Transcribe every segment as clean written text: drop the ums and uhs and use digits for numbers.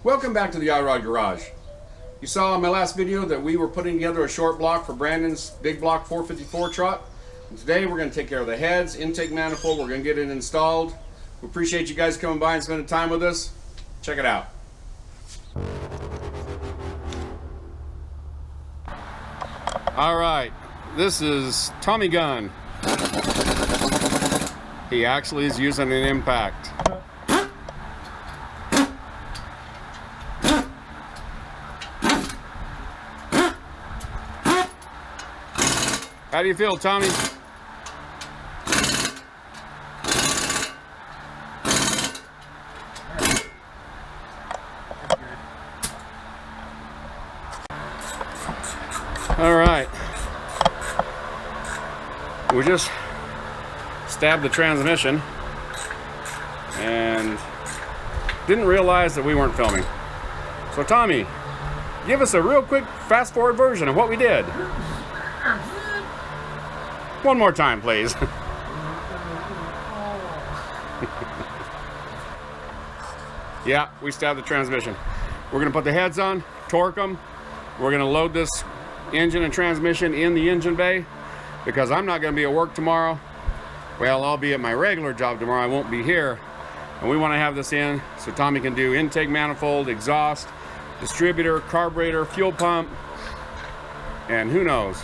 Welcome back to the iRod Garage. You saw in my last video that we were putting together a short block for Brandon's Big Block 454 trot. And today we're going to take care of the heads, intake manifold. We're going to get it installed. We appreciate you guys coming by and spending time with us. Check it out. All right, this is Tommy Gun. He actually is using an impact. How do you feel, Tommy? All right. We just stabbed the transmission and didn't realize that we weren't filming. So Tommy, give us a real quick fast forward version of what we did. One more time, please. Yeah, we stabbed the transmission. We're gonna put the heads on, torque them. We're gonna load this engine and transmission in the engine bay because I'm not gonna be at work tomorrow. Well, I'll be at my regular job tomorrow. I won't be here. And we wanna have this in so Tommy can do intake manifold, exhaust, distributor, carburetor, fuel pump, and who knows?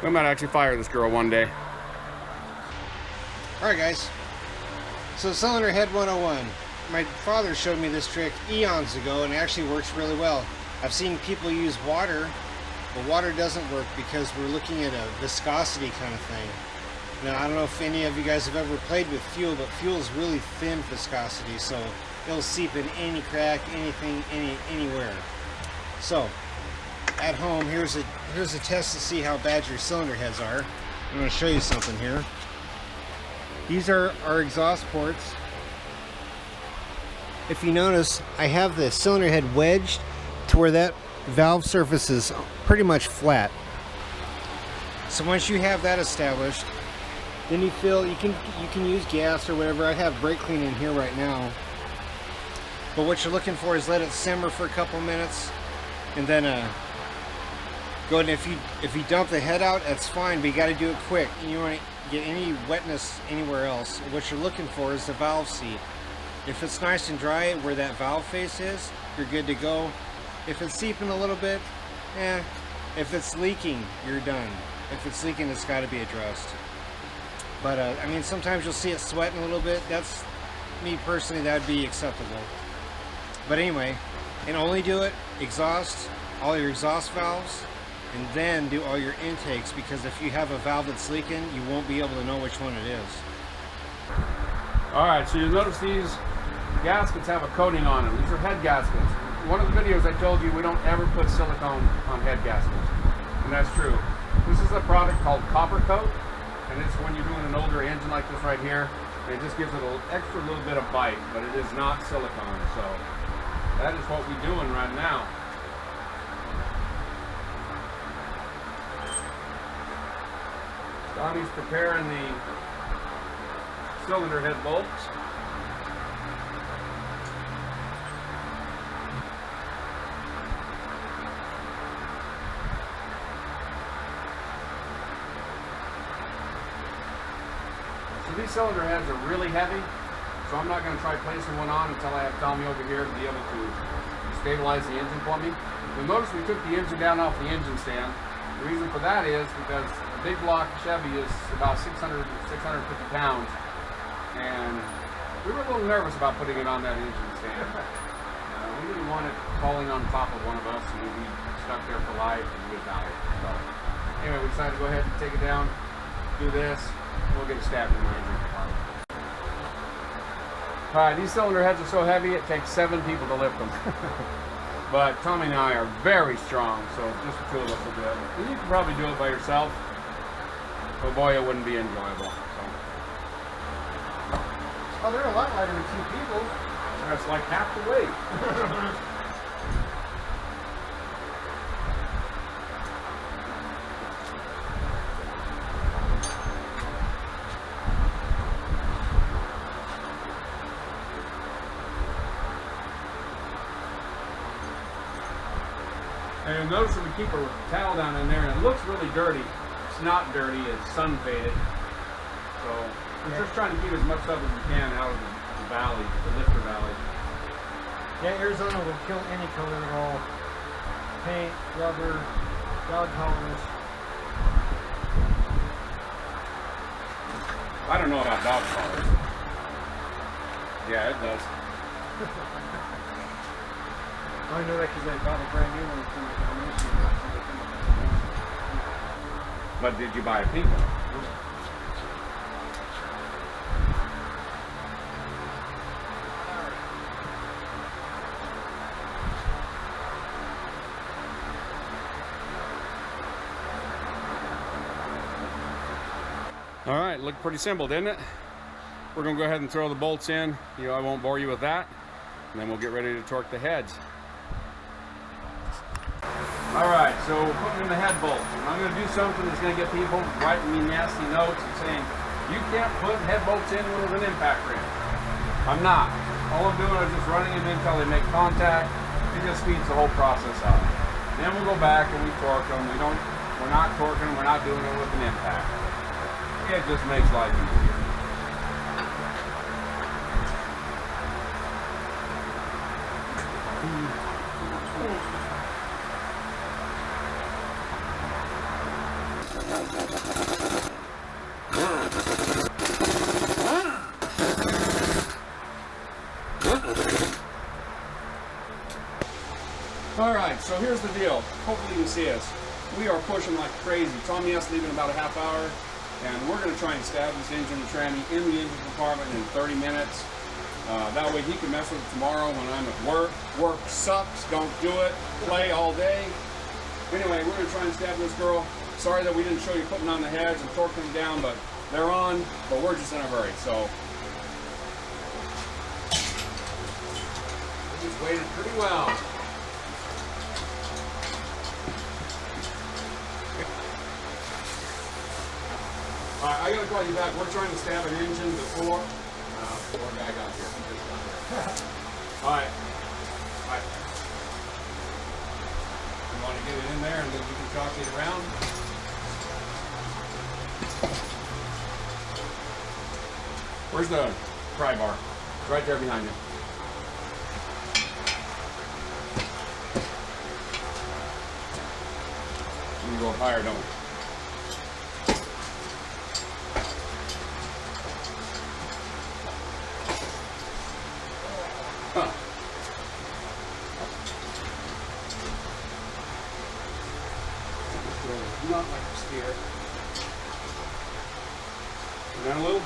We might actually fire this girl one day. Alright guys, so cylinder head 101. My father showed me this trick eons ago and it actually works really well. I've seen people use water, but water doesn't work because we're looking at a viscosity kind of thing. Now I don't know if any of you guys have ever played with fuel, but fuel is really thin viscosity, so it'll seep in any crack, anything, anywhere. So at home, here's a test to see how bad your cylinder heads are. I'm going to show you something here. These are our exhaust ports. If you notice, I have the cylinder head wedged to where that valve surface is pretty much flat. So once you have that established, then you fill. You can use gas or whatever. I have brake clean in here right now. But what you're looking for is let it simmer for a couple minutes, and then go ahead, and if you dump the head out, that's fine, but you got to do it quick. You don't want to get any wetness anywhere else. What you're looking for is the valve seat. If it's nice and dry where that valve face is, you're good to go. If it's seeping a little bit, if it's leaking, you're done. If it's leaking, it's got to be addressed. But I mean, sometimes you'll see it sweating a little bit. That's me personally, that'd be acceptable. But anyway, and only do it exhaust, all your exhaust valves, and then do all your intakes, because if you have a valve that's leaking, you won't be able to know which one it is. Alright, so you'll notice these gaskets have a coating on them. These are head gaskets. One of the videos I told you we don't ever put silicone on head gaskets, and that's true. This is a product called Copper Coat, and it's when you're doing an older engine like this right here, and it just gives it an extra little bit of bite, but it is not silicone. So that is what we're doing right now. Tommy's preparing the cylinder head bolts. So these cylinder heads are really heavy, so I'm not going to try placing one on until I have Tommy over here to be able to stabilize the engine for me. You'll notice we took the engine down off the engine stand. The reason for that is because the Big Block Chevy is about 650 pounds, and we were a little nervous about putting it on that engine stand. We didn't want it falling on top of one of us and we'd be stuck there for life and we'd die. So anyway, we decided to go ahead and take it down, do this, and we'll get it stabbed in the engine. Alright, these cylinder heads are so heavy it takes 7 people to lift them. But Tommy and I are very strong, so just the 2 of us will do it. And you can probably do it by yourself, but boy, it wouldn't be enjoyable. So. Oh, they're a lot lighter than 2 people. That's like half the weight. And you'll notice that we keep a towel down in there, and it looks really dirty. It's not dirty, it's sun faded. So we're just trying to keep as much stuff as we can out of the valley, the lifter valley. Yeah, Arizona will kill any color at all. Paint, rubber, dog collars. I don't know about dog collars. Yeah, it does. I know that because I bought a brand new one from the combination. But did you buy a pink one? All right, looked pretty simple, didn't it? We're gonna go ahead and throw the bolts in. You know, I won't bore you with that. And then we'll get ready to torque the heads. All right, so putting in the head bolts. I'm gonna do something that's gonna get people writing me nasty notes and saying, you can't put head bolts in with an impact ring. I'm not. All I'm doing is just running them in until they make contact. It just speeds the whole process up. Then we'll go back and we torque them. We're not torquing, we're not doing it with an impact. It just makes life easier. All right, so here's the deal. Hopefully you can see us. We are pushing like crazy. Tommy has to leave in about a half hour, and we're going to try and stab this engine and tranny in the engine compartment in 30 minutes. That way he can mess with it tomorrow when I'm at work. Work sucks, don't do it. Play all day. Anyway, we're going to try and stab this girl. Sorry that we didn't show you putting on the heads and torquing them down, but they're on, but we're just in a hurry, so. We just waited pretty well. All right, I gotta call you back. We're trying to stab an engine before I got here. All right. All right. You want to get it in there and then you can jockey it around? Where's the pry bar? It's right there behind you. You can go higher, don't we? Huh. Not like a steer. Go down a little.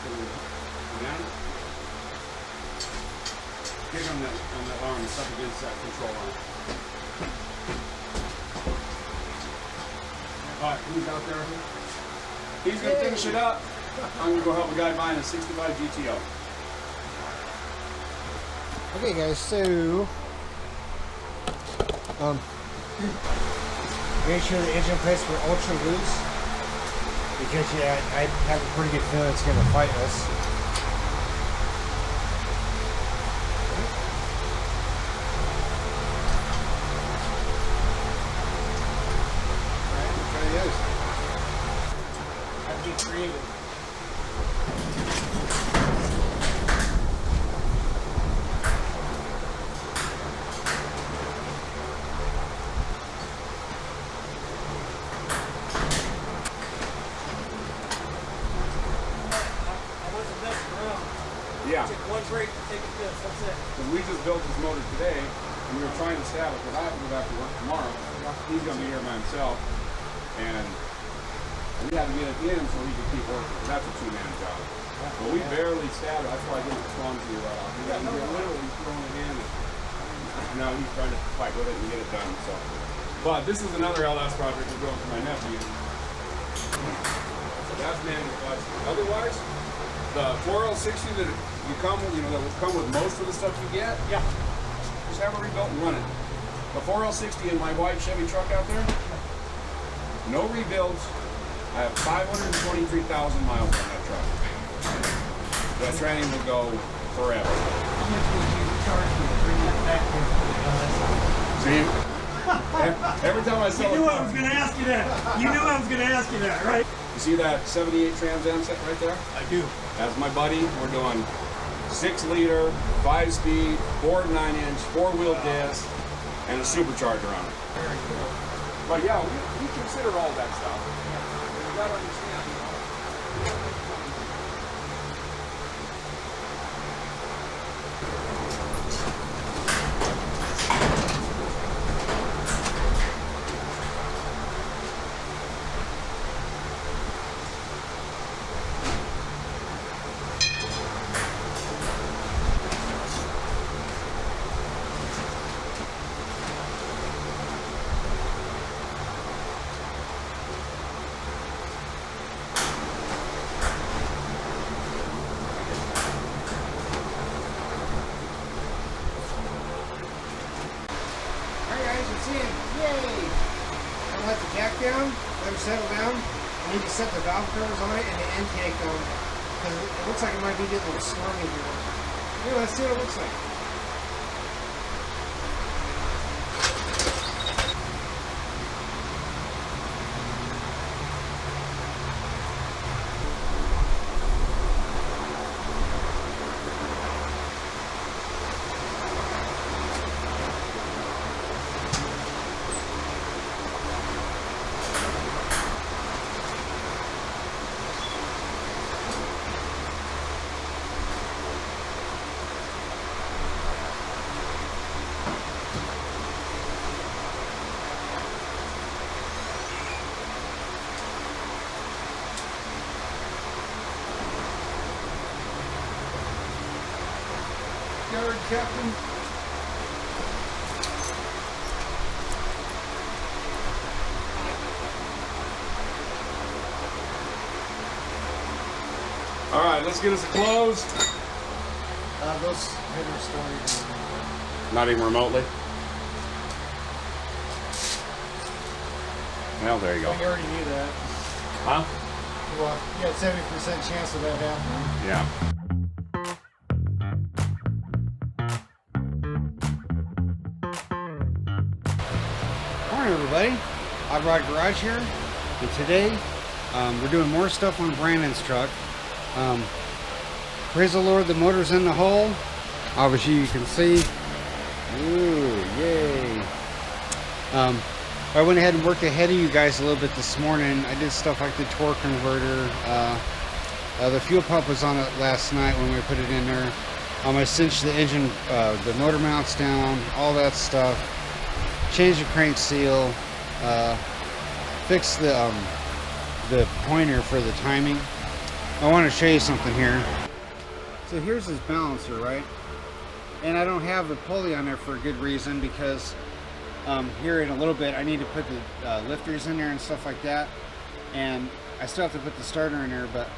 Go down. Kick on that arm, it's up against that control arm. Alright, who's out there? He's gonna finish it up. I'm gonna go help a guy buying a 65 GTO. Okay guys, so make sure the engine plates were ultra loose because yeah, I have a pretty good feeling it's gonna fight us. Alright, we'll try those. Have to be creative. Yeah. Take one break to take a piss, that's it. Because we just built this motor today, and we were trying to stab it, because I have to go back to work tomorrow. He's going to be here by himself, and we had to get it in so he could keep working, because that's a two-man job. But we barely stabbed it, that's why I didn't respond to you right off. We're literally throwing it in, and now he's trying to fight with it and get it done. So, but this is another LS project we're doing for my nephew. So that's manual. Otherwise, the 4L60 that you come with, that will come with most of the stuff you get, yeah, just have it rebuilt and run it. The 4L60 in my white Chevy truck out there, no rebuilds. I have 523,000 miles on that truck. That tranny will go forever. How much would you charge me to bring that back here for the LS? See, every time I sell You knew I was going to ask you that. You knew I was going to ask you that, right? You see that 78 Trans Am set right there? I do. That's my buddy. We're doing 6-liter, 5-speed, 4 9-inch, 4-wheel disc, and a supercharger on it. Very cool. But yeah, we consider all that stuff. You gotta understand, you know. Let the jack down, let them settle down. You need to set the valve covers on it and the intake because it looks like it might be getting a little stormy here. Anyway, let's see what it looks like. Captain. All right, let's get us a close. Those header stories. Not even remotely. Well, there you go. You already knew that. Huh? Well, you had 70% chance of that happening. Yeah. Morning, everybody. Odd Rod Garage here, and today we're doing more stuff on Brandon's truck. Praise the Lord, the motor's in the hole. Obviously, you can see. Ooh, yay! I went ahead and worked ahead of you guys a little bit this morning. I did stuff like the torque converter. The fuel pump was on it last night when we put it in there. I cinched the engine, the motor mounts down, all that stuff. Changed the crank seal. Fixed the pointer for the timing. I want to show you something here. So here's his balancer, right? And I don't have the pulley on there for a good reason, because here in a little bit I need to put the lifters in there and stuff like that, and I still have to put the starter in there, but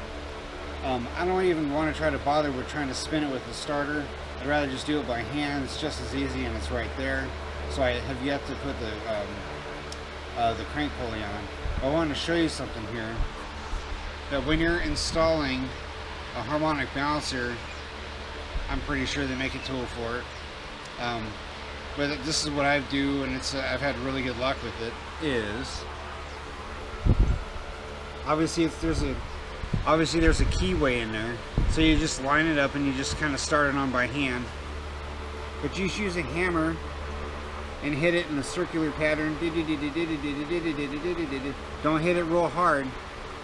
I don't even want to try to bother with trying to spin it with the starter. I'd rather just do it by hand. It's just as easy and it's right there. So I have yet to put the crank pulley on. I want to show you something here, that when you're installing a harmonic balancer, I'm pretty sure they make a tool for it. But this is what I do, and I've had really good luck with it. Is obviously there's a keyway in there, so you just line it up and you just kind of start it on by hand. But just use a hammer and hit it in a circular pattern. Don't hit it real hard.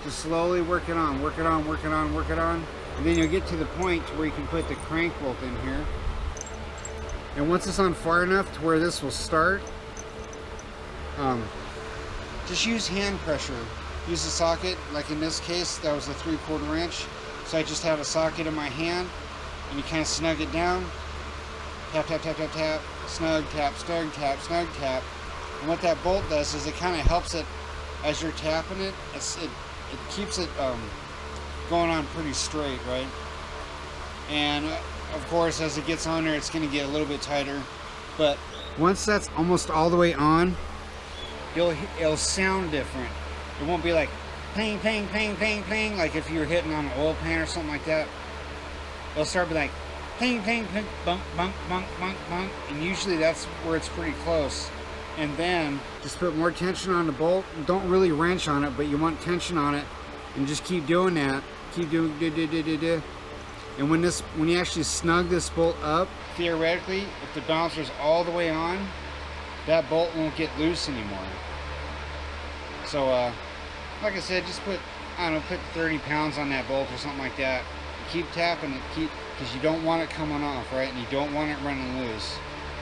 Just slowly work it on, work it on, work it on, work it on. And then you'll get to the point where you can put the crank bolt in here. And once it's on far enough to where this will start, just use hand pressure. Use the socket, like in this case, that was a 3/4 inch. So I just have a socket in my hand, and you kind of snug it down. Tap, tap, tap, tap, tap, snug, tap, snug, tap, snug, tap. And what that bolt does is it kind of helps it as you're tapping it. It keeps it going on pretty straight, right? And of course, as it gets on there, it's going to get a little bit tighter. But once that's almost all the way on, it'll sound different. It won't be like ping, ping, ping, ping, ping, like if you were hitting on an oil pan or something like that. It'll start with like clink, clink, clink, bunk, bunk, bunk, bunk, bunk, and usually that's where it's pretty close. And then just put more tension on the bolt. Don't really wrench on it, but you want tension on it, and just keep doing that. Keep doing and when you actually snug this bolt up, theoretically, if the bouncer's all the way on, that bolt won't get loose anymore. So like I said, just put, I don't know, put 30 pounds on that bolt or something like that. Keep tapping it, because you don't want it coming off, right? And you don't want it running loose.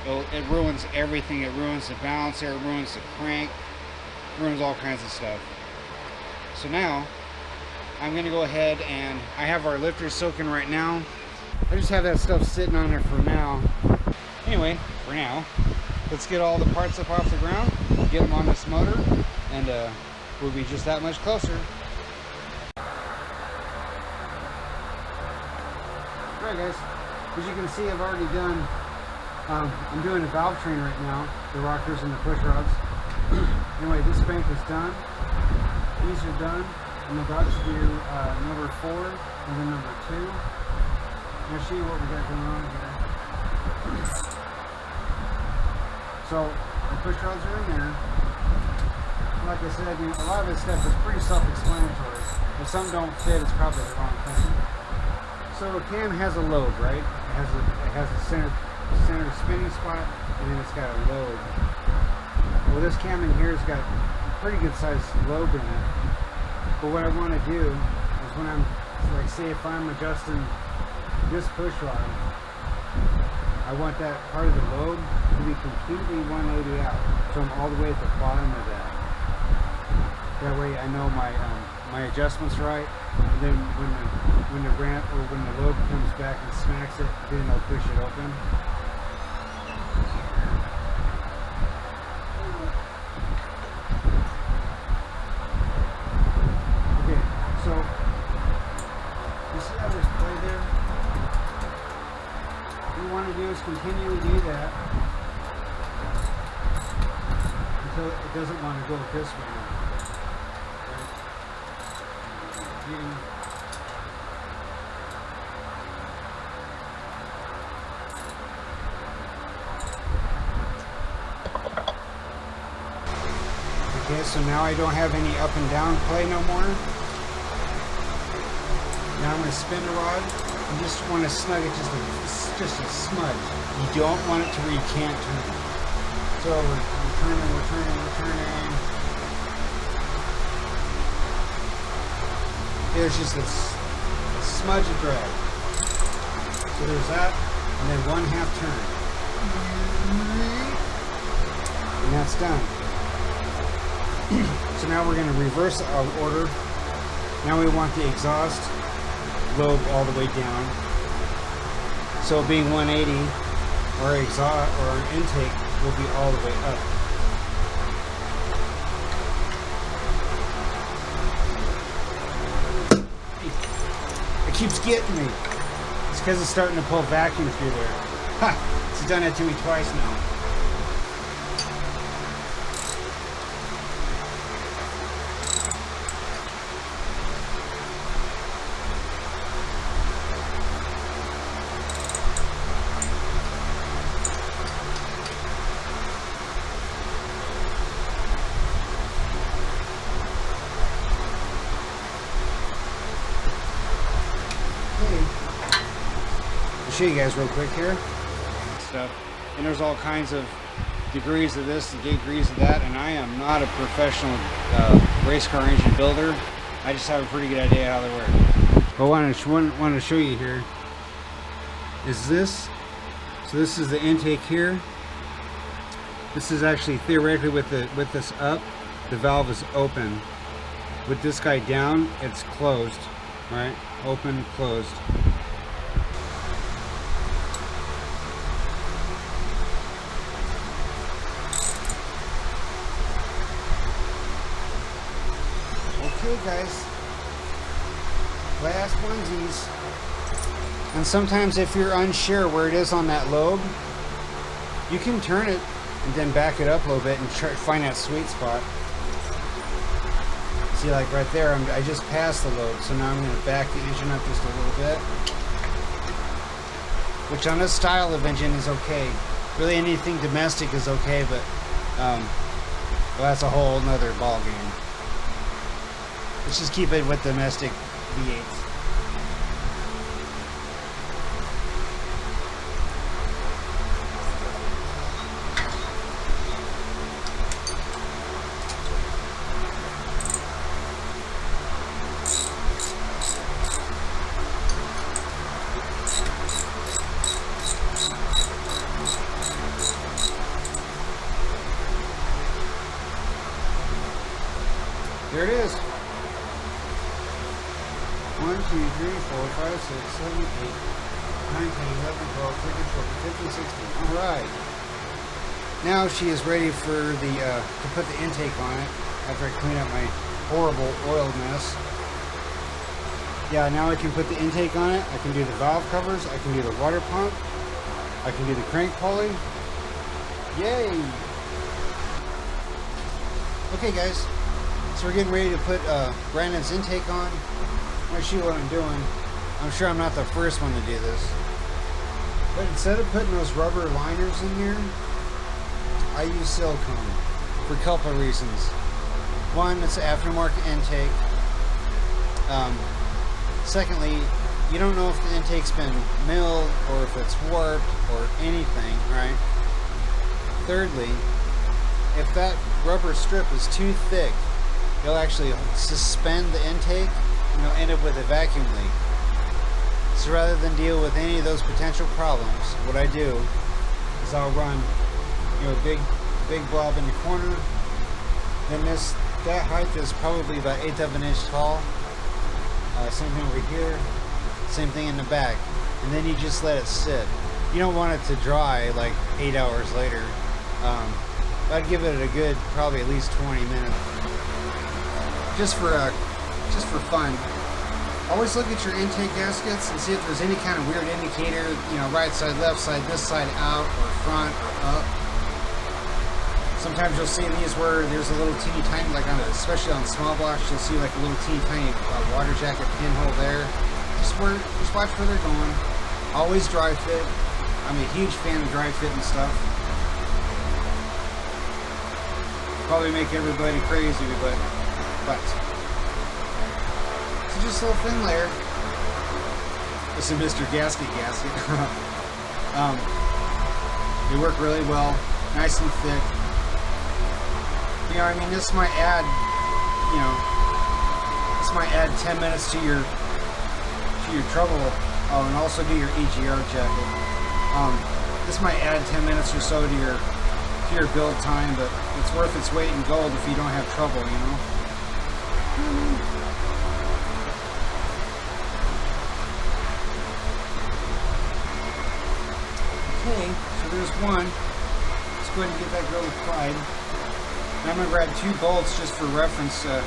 It ruins everything. It ruins the balancer, it ruins the crank, it ruins all kinds of stuff. So now I'm gonna go ahead, and I have our lifters soaking right now. I just have that stuff sitting on there for now. Anyway, for now, let's get all the parts up off the ground, get them on this motor, and we'll be just that much closer. Alright guys, as you can see, I've already done, I'm doing the valve train right now, the rockers and the push rods. Anyway, this bank is done, these are done. I'm about to do number 4 and then number 2. I'll show you what we got going on here. So the push rods are in there. Like I said, you know, a lot of this stuff is pretty self-explanatory. If some don't fit, it's probably the wrong thing. So a cam has a lobe, right? It has a center spinning spot, and then it's got a lobe. Well, this cam in here has got a pretty good sized lobe in it. But what I want to do is when I'm, like, say if I'm adjusting this push rod, I want that part of the lobe to be completely 180 out. So I'm all the way at the bottom of that. That way I know my adjustment's right. And then when the ramp or when the lobe comes back and smacks it, then I'll push it open. So, you see how there's play there? What you want to do is continually do that until it doesn't want to go this way now. Okay, so now I don't have any up and down play no more. Now I'm going to spin the rod. You just want to snug it just a smudge. You don't want it to where you can't turn. So we're turning. There's just a smudge of drag. So there's that, and then 1/2 turn. And that's done. So now we're going to reverse our order. Now we want the exhaust lobe all the way down. So being 180, our exhaust or our intake will be all the way up. It keeps getting me. It's because it's starting to pull vacuum through there. Ha! It's done it to me twice now. Show you guys real quick here stuff, and there's all kinds of degrees of this and degrees of that, and I am not a professional race car engine builder. I just have a pretty good idea how they work. But what I want to show you here is this. So this is the intake here. This is actually theoretically with this up, the valve is open. With this guy down, it's closed, right? Open, closed. Okay guys, last onesies. And sometimes if you're unsure where it is on that lobe, you can turn it and then back it up a little bit and try to find that sweet spot. See, like right there, I just passed the lobe, so now I'm going to back the engine up just a little bit. which on this style of engine is okay. Really anything domestic is okay, but well, that's a whole nother ball game. Let's just keep it with domestic V8s. There it is. 1, 2, 3, 4, 5, 6, 7, 8, 9, 10, 11, 12, 13, 14, 15, 16. Alright. Now she is ready for the to put the intake on it after I clean up my horrible oil mess. Yeah, now I can put the intake on it. I can do the valve covers. I can do the water pump. I can do the crank pulley. Yay! Okay, guys. So we're getting ready to put Brandon's intake on. I'm going to show you what I'm doing. I'm sure I'm not the first one to do this. But instead of putting those rubber liners in here, I use silicone for a couple of reasons. One, it's an aftermarket intake. Secondly, you don't know if the intake's been milled or if it's warped or anything, right? Thirdly, if that rubber strip is too thick, you'll actually suspend the intake and you'll end up with a vacuum leak. So rather than deal with any of those potential problems, what I do is I'll run, a big blob in the corner. Then that height is probably about 1/8 of an inch tall. Same thing over here. Same thing in the back. And then you just let it sit. You don't want it to dry like 8 hours later. I'd give it a good, probably at least 20 minutes. Just for fun. Always look at your intake gaskets and see if there's any kind of weird indicator, right side, left side, this side out, or front, or up. Sometimes you'll see these where there's a little teeny tiny, especially on small blocks, you'll see like a little teeny tiny water jacket pinhole there. Just watch where they're going. Always dry fit. I'm a huge fan of dry fit and stuff. Probably make everybody crazy, but it's just a little thin layer. This is Mr. Gasket. They work really well, nice and thick. This might add, 10 minutes to your trouble. Oh, and also do your EGR jacket. This might add 10 minutes or so to your build time, but it's worth its weight in gold if you don't have trouble, Okay, so there's one. Let's go ahead and get that girl applied. Now I'm going to grab 2 bolts just for reference, so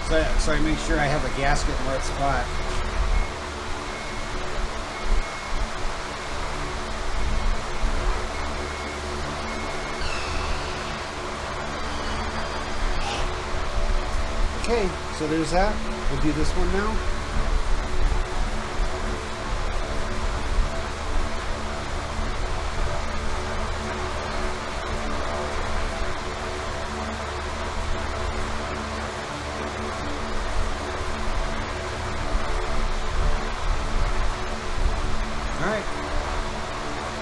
I make sure I have a gasket in the right spot. Okay, so there's that. We'll do this one now. Alright,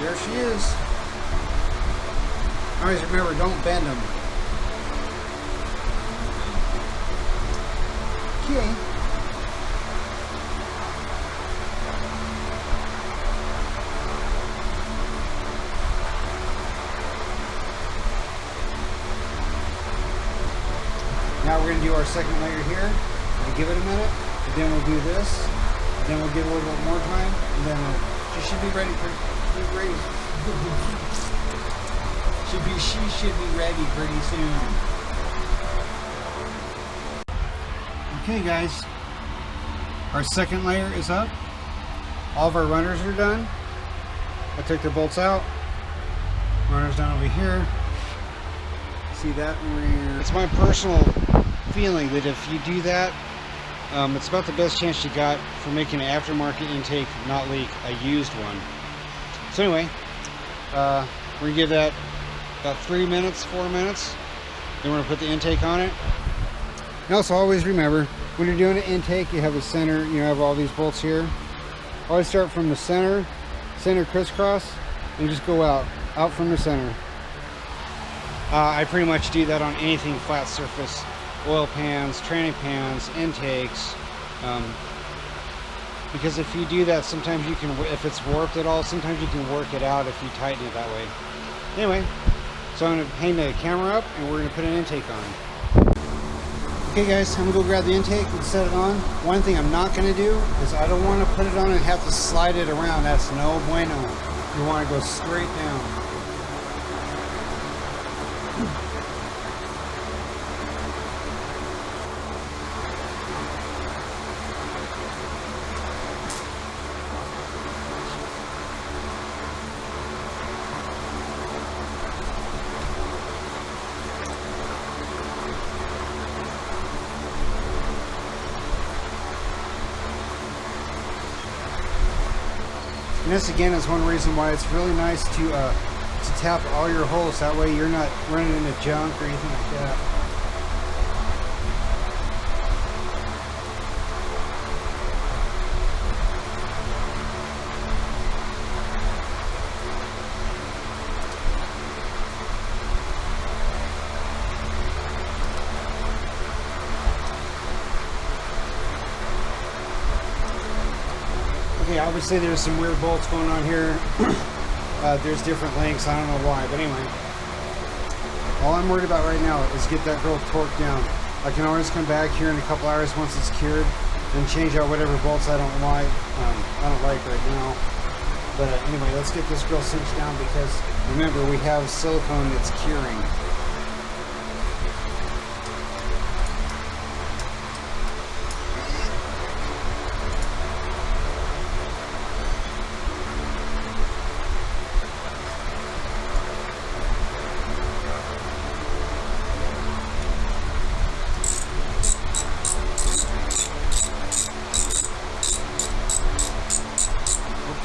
there she is. Always remember, don't bend them. Okay. Now we're going to do our second layer here. We'll give it a minute, and then we'll do this, and then we'll give it a little bit more time, and then she should be ready for she should be ready pretty soon. Okay guys, our second layer is up. All of our runners are done. I took the bolts out. Runners down over here. See that over here? It's my personal feeling that if you do that, it's about the best chance you got for making an aftermarket intake not leak a used one. So anyway, we're gonna give that about 3 minutes, 4 minutes. Then we're gonna put the intake on it. And also always remember, when you're doing an intake, you have a center, you have all these bolts here. Always start from the center crisscross, and just go out from the center. I pretty much do that on anything flat surface, oil pans, tranny pans, intakes, because if you do that, sometimes you can, if it's warped at all, sometimes you can work it out if you tighten it that way. Anyway, so I'm going to hang the camera up and we're going to put an intake on. Okay guys, I'm going to go grab the intake and set it on. One thing I'm not going to do is I don't want to put it on and have to slide it around. That's no bueno. You want to go straight down. And this again is one reason why it's really nice to tap all your holes. That way you're not running into junk or anything like that. Okay, obviously there's some weird bolts going on here. There's different lengths, I don't know why, but anyway. All I'm worried about right now is get that girl torqued down. I can always come back here in a couple hours once it's cured and change out whatever bolts I don't like right now. But anyway, let's get this girl cinched down because remember, we have silicone that's curing.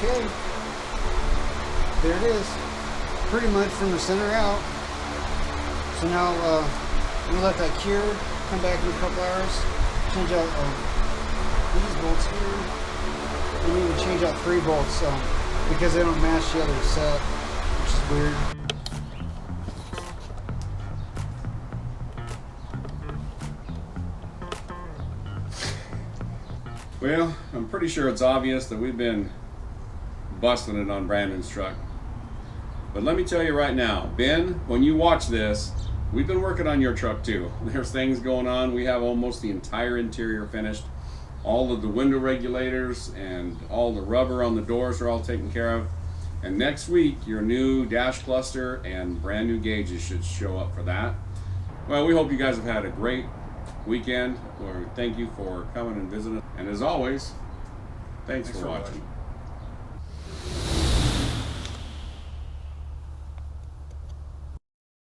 Okay, there it is, pretty much from the center out. So now I'm gonna let that cure, come back in a couple hours, change out these bolts here. We need to change out 3 bolts because they don't match the other set, which is weird. Well, I'm pretty sure it's obvious that we've been busting it on Brandon's truck. But let me tell you right now, Ben, when you watch this, we've been working on your truck too. There's things going on. We have almost the entire interior finished. All of the window regulators and all the rubber on the doors are all taken care of. And next week, your new dash cluster and brand new gauges should show up for that. Well, we hope you guys have had a great weekend. Thank you for coming and visiting. And as always, thanks for watching.